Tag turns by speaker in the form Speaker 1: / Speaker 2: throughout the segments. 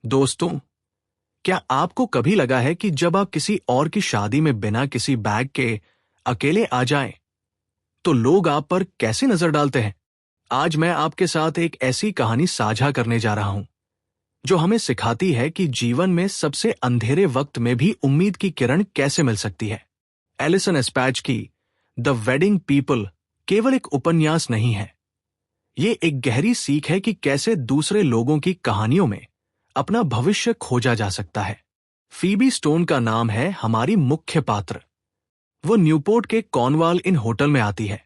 Speaker 1: दोस्तों, क्या आपको कभी लगा है कि जब आप किसी और की शादी में बिना किसी बैग के अकेले आ जाएं, तो लोग आप पर कैसे नजर डालते हैं? आज मैं आपके साथ एक ऐसी कहानी साझा करने जा रहा हूं जो हमें सिखाती है कि जीवन में सबसे अंधेरे वक्त में भी उम्मीद की किरण कैसे मिल सकती है। एलिसन एस्पैच की द वेडिंग पीपल केवल एक उपन्यास नहीं है। ये एक गहरी सीख है कि कैसे दूसरे लोगों की कहानियों में अपना भविष्य खोजा जा सकता है। फीबी स्टोन का नाम है हमारी मुख्य पात्र। वो न्यूपोर्ट के कॉर्नवाल इन होटल में आती है,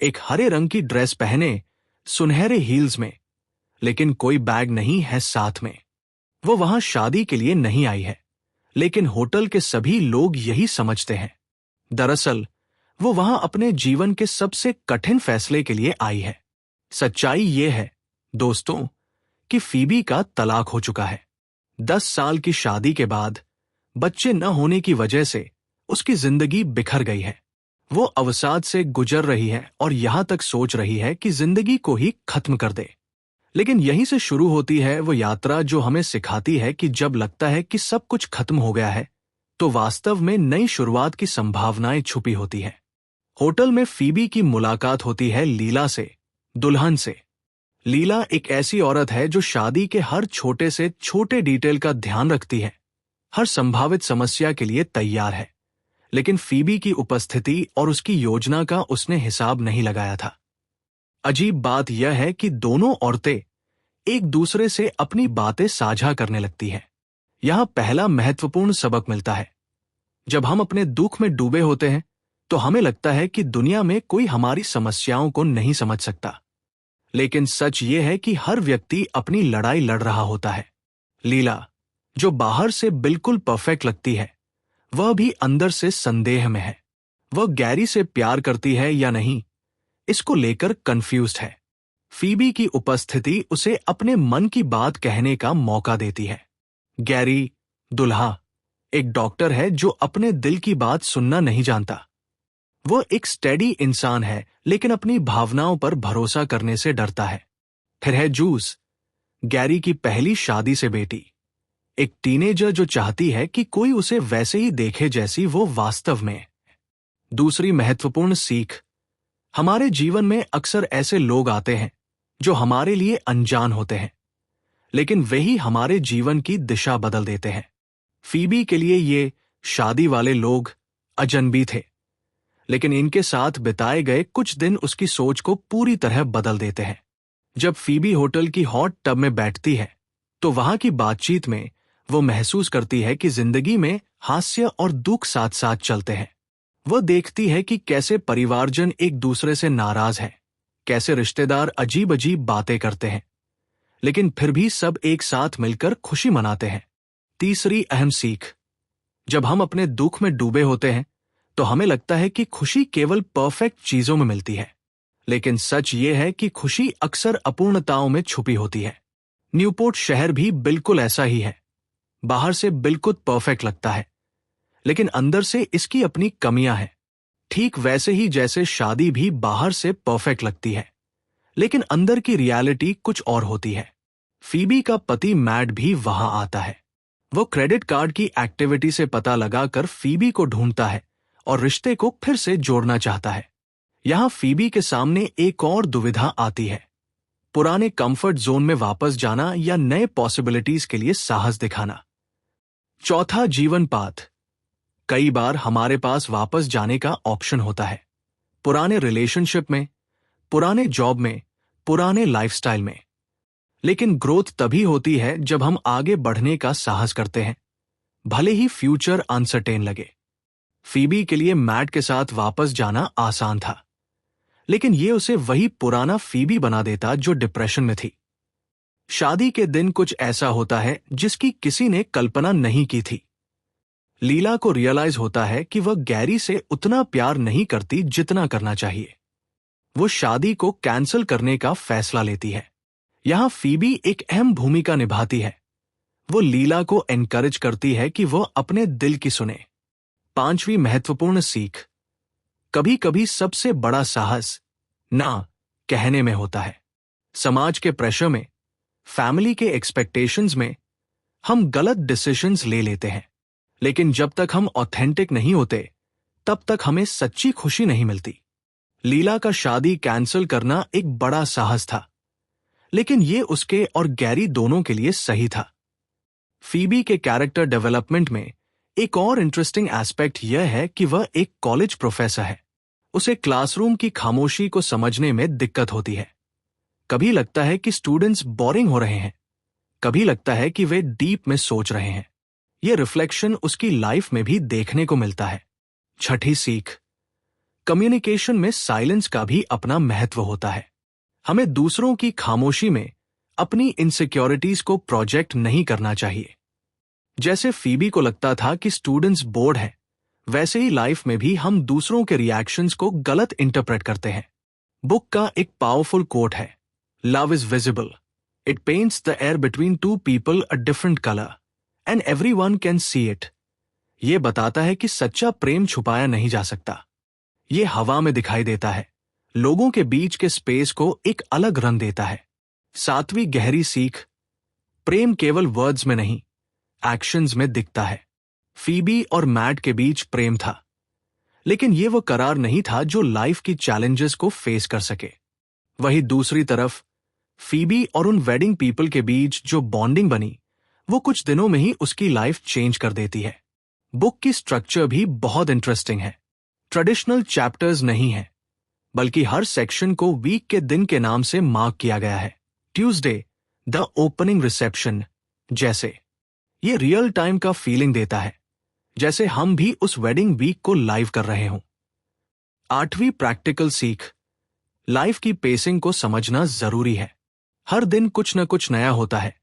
Speaker 1: एक हरे रंग की ड्रेस पहने, सुनहरे हील्स में, लेकिन कोई बैग नहीं है साथ में। वो वहां शादी के लिए नहीं आई है, लेकिन होटल के सभी लोग यही समझते हैं। दरअसल वो वहां अपने जीवन के सबसे कठिन फैसले के लिए आई है। सच्चाई ये है दोस्तों कि फीबी का तलाक हो चुका है। 10 साल की शादी के बाद बच्चे न होने की वजह से उसकी जिंदगी बिखर गई है। वो अवसाद से गुजर रही है और यहां तक सोच रही है कि जिंदगी को ही खत्म कर दे। लेकिन यहीं से शुरू होती है वो यात्रा जो हमें सिखाती है कि जब लगता है कि सब कुछ खत्म हो गया है, तो वास्तव में नई शुरुआत की संभावनाएं छुपी होती हैं। होटल में फीबी की मुलाकात होती है लीला से, दुल्हन से। लीला एक ऐसी औरत है जो शादी के हर छोटे से छोटे डिटेल का ध्यान रखती है, हर संभावित समस्या के लिए तैयार है। लेकिन फीबी की उपस्थिति और उसकी योजना का उसने हिसाब नहीं लगाया था। अजीब बात यह है कि दोनों औरतें एक दूसरे से अपनी बातें साझा करने लगती हैं। यहां पहला महत्वपूर्ण सबक मिलता है। जब हम अपने दुख में डूबे होते हैं, तो हमें लगता है कि दुनिया में कोई हमारी समस्याओं को नहीं समझ सकता। लेकिन सच ये है कि हर व्यक्ति अपनी लड़ाई लड़ रहा होता है। लीला, जो बाहर से बिल्कुल परफेक्ट लगती है, वह भी अंदर से संदेह में है। वह गैरी से प्यार करती है या नहीं, इसको लेकर कंफ्यूज्ड है। फीबी की उपस्थिति उसे अपने मन की बात कहने का मौका देती है। गैरी, दुल्हा, एक डॉक्टर है जो अपने दिल की बात सुनना नहीं जानता। वो एक स्टेडी इंसान है, लेकिन अपनी भावनाओं पर भरोसा करने से डरता है। फिर है जूस, गैरी की पहली शादी से बेटी, एक टीनेजर जो चाहती है कि कोई उसे वैसे ही देखे जैसी वो वास्तव में है। दूसरी महत्वपूर्ण सीख, हमारे जीवन में अक्सर ऐसे लोग आते हैं जो हमारे लिए अनजान होते हैं, लेकिन वही हमारे जीवन की दिशा बदल देते हैं। फीबी के लिए ये शादी वाले लोग अजनबी थे, लेकिन इनके साथ बिताए गए कुछ दिन उसकी सोच को पूरी तरह बदल देते हैं। जब फीबी होटल की हॉट टब में बैठती है, तो वहां की बातचीत में वो महसूस करती है कि जिंदगी में हास्य और दुख साथ साथ चलते हैं। वो देखती है कि कैसे परिवारजन एक दूसरे से नाराज हैं, कैसे रिश्तेदार अजीब अजीब बातें करते हैं, लेकिन फिर भी सब एक साथ मिलकर खुशी मनाते हैं। तीसरी अहम सीख, जब हम अपने दुख में डूबे होते हैं, तो हमें लगता है कि खुशी केवल परफेक्ट चीजों में मिलती है, लेकिन सच ये है कि खुशी अक्सर अपूर्णताओं में छुपी होती है। न्यूपोर्ट शहर भी बिल्कुल ऐसा ही है। बाहर से बिल्कुल परफेक्ट लगता है, लेकिन अंदर से इसकी अपनी कमियां हैं। ठीक वैसे ही जैसे शादी भी बाहर से परफेक्ट लगती है, लेकिन अंदर की रियलिटी कुछ और होती है। फीबी का पति मैट भी वहां आता है। वो क्रेडिट कार्ड की एक्टिविटी से पता लगाकर फीबी को ढूंढता है और रिश्ते को फिर से जोड़ना चाहता है। यहां फीबी के सामने एक और दुविधा आती है, पुराने कंफर्ट जोन में वापस जाना या नए पॉसिबिलिटीज के लिए साहस दिखाना। चौथा, जीवन पाथ। कई बार हमारे पास वापस जाने का ऑप्शन होता है, पुराने रिलेशनशिप में, पुराने जॉब में, पुराने लाइफस्टाइल में। लेकिन ग्रोथ तभी होती है जब हम आगे बढ़ने का साहस करते हैं, भले ही फ्यूचर अनसर्टेन लगे। फीबी के लिए मैट के साथ वापस जाना आसान था, लेकिन ये उसे वही पुराना फीबी बना देता जो डिप्रेशन में थी। शादी के दिन कुछ ऐसा होता है जिसकी किसी ने कल्पना नहीं की थी। लीला को रियलाइज होता है कि वह गैरी से उतना प्यार नहीं करती जितना करना चाहिए। वो शादी को कैंसिल करने का फैसला लेती है। यहां फीबी एक अहम भूमिका निभाती है। वो लीला को एनकरेज करती है कि वह अपने दिल की सुने। पांचवी महत्वपूर्ण सीख, कभी कभी सबसे बड़ा साहस ना कहने में होता है। समाज के प्रेशर में, फैमिली के एक्सपेक्टेशंस में, हम गलत डिसीजंस ले लेते हैं, लेकिन जब तक हम ऑथेंटिक नहीं होते तब तक हमें सच्ची खुशी नहीं मिलती। लीला का शादी कैंसिल करना एक बड़ा साहस था, लेकिन ये उसके और गैरी दोनों के लिए सही था। फीबी के कैरेक्टर डेवलपमेंट में एक और इंटरेस्टिंग एस्पेक्ट यह है कि वह एक कॉलेज प्रोफेसर है। उसे क्लासरूम की खामोशी को समझने में दिक्कत होती है। कभी लगता है कि स्टूडेंट्स बोरिंग हो रहे हैं, कभी लगता है कि वे डीप में सोच रहे हैं। यह रिफ्लेक्शन उसकी लाइफ में भी देखने को मिलता है। छठी सीख, कम्युनिकेशन में साइलेंस का भी अपना महत्व होता है। हमें दूसरों की खामोशी में अपनी इनसिक्योरिटीज को प्रोजेक्ट नहीं करना चाहिए। जैसे फीबी को लगता था कि स्टूडेंट्स बोर्ड हैं, वैसे ही लाइफ में भी हम दूसरों के रिएक्शंस को गलत इंटरप्रेट करते हैं। बुक का एक पावरफुल कोट है, love is visible, it paints the air between two people a different colour and everyone can see it. यह बताता है कि सच्चा प्रेम छुपाया नहीं जा सकता, ये हवा में दिखाई देता है, लोगों के बीच के स्पेस को एक अलग रंग देता है। सातवीं गहरी सीख, प्रेम केवल वर्ड्स में नहीं, एक्शंस में दिखता है। फीबी और मैट के बीच प्रेम था, लेकिन यह वो करार नहीं था जो लाइफ की चैलेंजेस को फेस कर सके। वहीं दूसरी तरफ फीबी और उन वेडिंग पीपल के बीच जो बॉन्डिंग बनी, वो कुछ दिनों में ही उसकी लाइफ चेंज कर देती है। बुक की स्ट्रक्चर भी बहुत इंटरेस्टिंग है। ट्रेडिशनल चैप्टर्स नहीं है, बल्कि हर सेक्शन को वीक के दिन के नाम से मार्क किया गया है। ट्यूसडे, द ओपनिंग रिसेप्शन जैसे। ये रियल टाइम का फीलिंग देता है, जैसे हम भी उस वेडिंग वीक को लाइव कर रहे हों। आठवीं प्रैक्टिकल सीख, लाइफ की पेसिंग को समझना जरूरी है। हर दिन कुछ न कुछ नया होता है,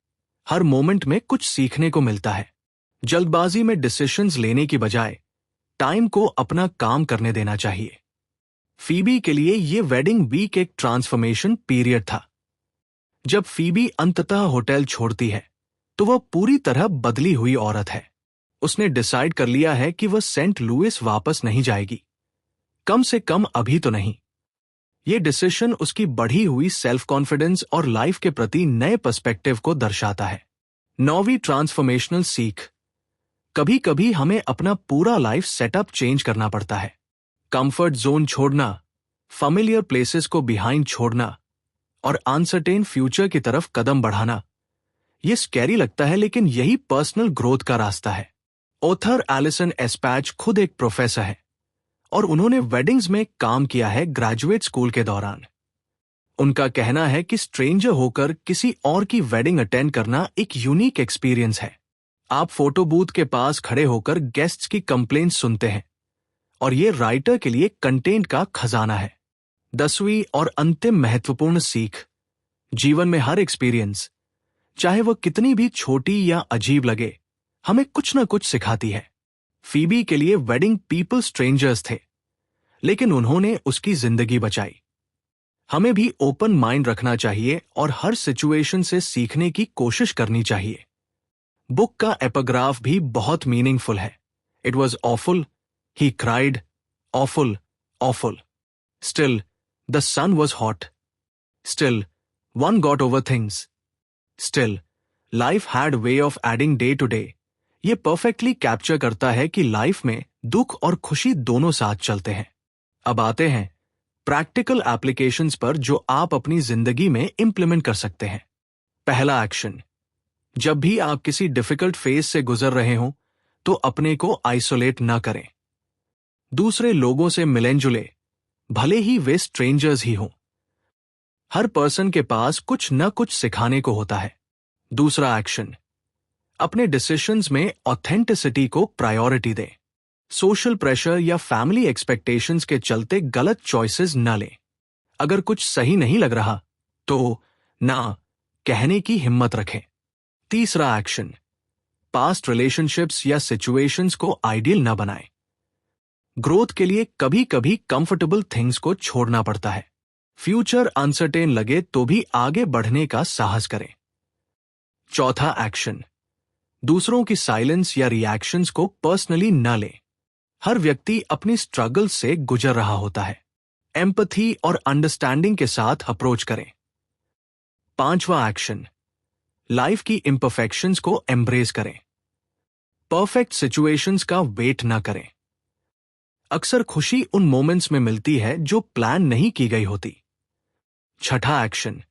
Speaker 1: हर मोमेंट में कुछ सीखने को मिलता है। जल्दबाजी में डिसीजंस लेने की बजाय टाइम को अपना काम करने देना चाहिए। फीबी के लिए यह वेडिंग वीक एक ट्रांसफॉर्मेशन पीरियड था। जब फीबी अंततः होटल छोड़ती है तो वह पूरी तरह बदली हुई औरत है। उसने डिसाइड कर लिया है कि वह सेंट लुइस वापस नहीं जाएगी, कम से कम अभी तो नहीं। यह डिसीजन उसकी बढ़ी हुई सेल्फ कॉन्फिडेंस और लाइफ के प्रति नए पर्सपेक्टिव को दर्शाता है। नौवीं ट्रांसफॉर्मेशनल सीख, कभी कभी हमें अपना पूरा लाइफ सेटअप चेंज करना पड़ता है। कंफर्ट जोन छोड़ना, फैमिलियर प्लेसेस को बिहाइंड छोड़ना और अनसर्टेन फ्यूचर की तरफ कदम बढ़ाना, यह स्कैरी लगता है, लेकिन यही पर्सनल ग्रोथ का रास्ता है। ऑथर एलिसन एस्पैच खुद एक प्रोफेसर है और उन्होंने वेडिंग्स में काम किया है ग्रेजुएट स्कूल के दौरान। उनका कहना है कि स्ट्रेंजर होकर किसी और की वेडिंग अटेंड करना एक यूनिक एक्सपीरियंस है। आप फोटो बूथ के पास खड़े होकर गेस्ट्स की कंप्लेंट सुनते हैं और यह राइटर के लिए कंटेंट का खजाना है। 10वीं और अंतिम महत्वपूर्ण सीख, जीवन में हर एक्सपीरियंस, चाहे वह कितनी भी छोटी या अजीब लगे, हमें कुछ न कुछ सिखाती है। फीबी के लिए वेडिंग पीपल स्ट्रेंजर्स थे, लेकिन उन्होंने उसकी जिंदगी बचाई। हमें भी ओपन माइंड रखना चाहिए और हर सिचुएशन से सीखने की कोशिश करनी चाहिए। बुक का एपिग्राफ भी बहुत मीनिंगफुल है। It was awful, he cried, awful, awful. Still the sun was hot, still one got over things, still life had way of adding day to day. ये परफेक्टली कैप्चर करता है कि life में दुख और खुशी दोनों साथ चलते हैं। अब आते हैं प्रैक्टिकल एप्लीकेशंस पर जो आप अपनी जिंदगी में इंप्लीमेंट कर सकते हैं। पहला एक्शन, जब भी आप किसी डिफिकल्ट फेज से गुजर रहे हो तो अपने को आइसोलेट ना करें। दूसरे लोगों से मिलें जुले, भले ही वे स्ट्रेंजर्स ही हों। हर पर्सन के पास कुछ न कुछ सिखाने को होता है। दूसरा एक्शन, अपने डिसीजंस में ऑथेंटिसिटी को प्रायोरिटी दें। सोशल प्रेशर या फैमिली एक्सपेक्टेशंस के चलते गलत चॉइसेस न लें। अगर कुछ सही नहीं लग रहा तो ना कहने की हिम्मत रखें। तीसरा एक्शन, पास्ट रिलेशनशिप्स या सिचुएशंस को आइडियल न बनाएं। ग्रोथ के लिए कभी कभी कंफर्टेबल थिंग्स को छोड़ना पड़ता है। फ्यूचर अनसर्टेन लगे तो भी आगे बढ़ने का साहस करें। चौथा एक्शन, दूसरों की साइलेंस या रिएक्शंस को पर्सनली न लें। हर व्यक्ति अपनी स्ट्रगल से गुजर रहा होता है। एम्पैथी और अंडरस्टैंडिंग के साथ अप्रोच करें। पांचवा एक्शन, लाइफ की इम्परफेक्शंस को एम्ब्रेस करें। परफेक्ट सिचुएशंस का वेट ना करें। अक्सर खुशी उन मोमेंट्स में मिलती है जो प्लान नहीं की गई होती। छठा एक्शन,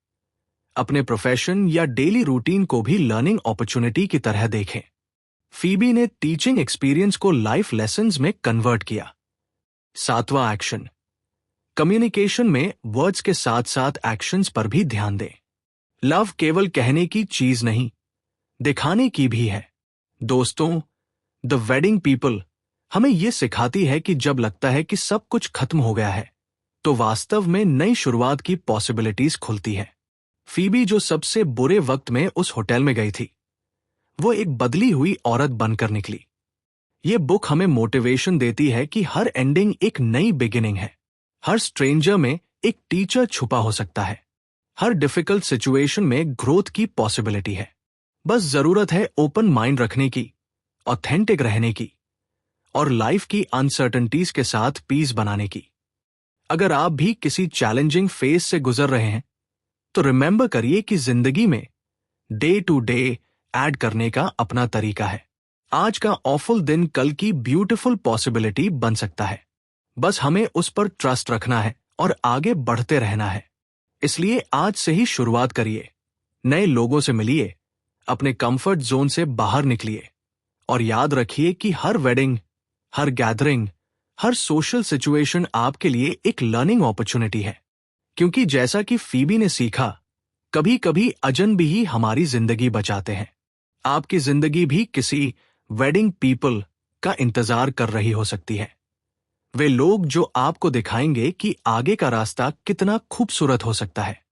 Speaker 1: अपने प्रोफेशन या डेली रूटीन को भी लर्निंग अपॉर्चुनिटी की तरह देखें। फीबी ने टीचिंग एक्सपीरियंस को लाइफ लेसन्स में कन्वर्ट किया। सातवां एक्शन, कम्युनिकेशन में वर्ड्स के साथ साथ एक्शंस पर भी ध्यान दें। लव केवल कहने की चीज नहीं, दिखाने की भी है। दोस्तों, द वेडिंग पीपल हमें यह सिखाती है कि जब लगता है कि सब कुछ खत्म हो गया है, तो वास्तव में नई शुरुआत की पॉसिबिलिटीज खुलती है। फीबी जो सबसे बुरे वक्त में उस होटल में गई थी, वो एक बदली हुई औरत बनकर निकली। ये बुक हमें मोटिवेशन देती है कि हर एंडिंग एक नई बिगिनिंग है। हर स्ट्रेंजर में एक टीचर छुपा हो सकता है। हर डिफिकल्ट सिचुएशन में ग्रोथ की पॉसिबिलिटी है। बस जरूरत है ओपन माइंड रखने की, ऑथेंटिक रहने की और लाइफ की अनसर्टेनिटीज के साथ पीस बनाने की। अगर आप भी किसी चैलेंजिंग फेज से गुजर रहे हैं, तो रिमेंबर करिए कि जिंदगी में डे टू डे ऐड करने का अपना तरीका है। आज का ऑफुल दिन कल की ब्यूटीफुल पॉसिबिलिटी बन सकता है। बस हमें उस पर ट्रस्ट रखना है और आगे बढ़ते रहना है। इसलिए आज से ही शुरुआत करिए। नए लोगों से मिलिए, अपने कंफर्ट जोन से बाहर निकलिए और याद रखिए कि हर वेडिंग, हर गैदरिंग, हर सोशल सिचुएशन आपके लिए एक लर्निंग अपॉर्चुनिटी है। क्योंकि जैसा कि फीबी ने सीखा, कभी कभी अजनबी ही हमारी जिंदगी बचाते हैं। आपकी जिंदगी भी किसी वेडिंग पीपल का इंतजार कर रही हो सकती है। वे लोग जो आपको दिखाएंगे कि आगे का रास्ता कितना खूबसूरत हो सकता है।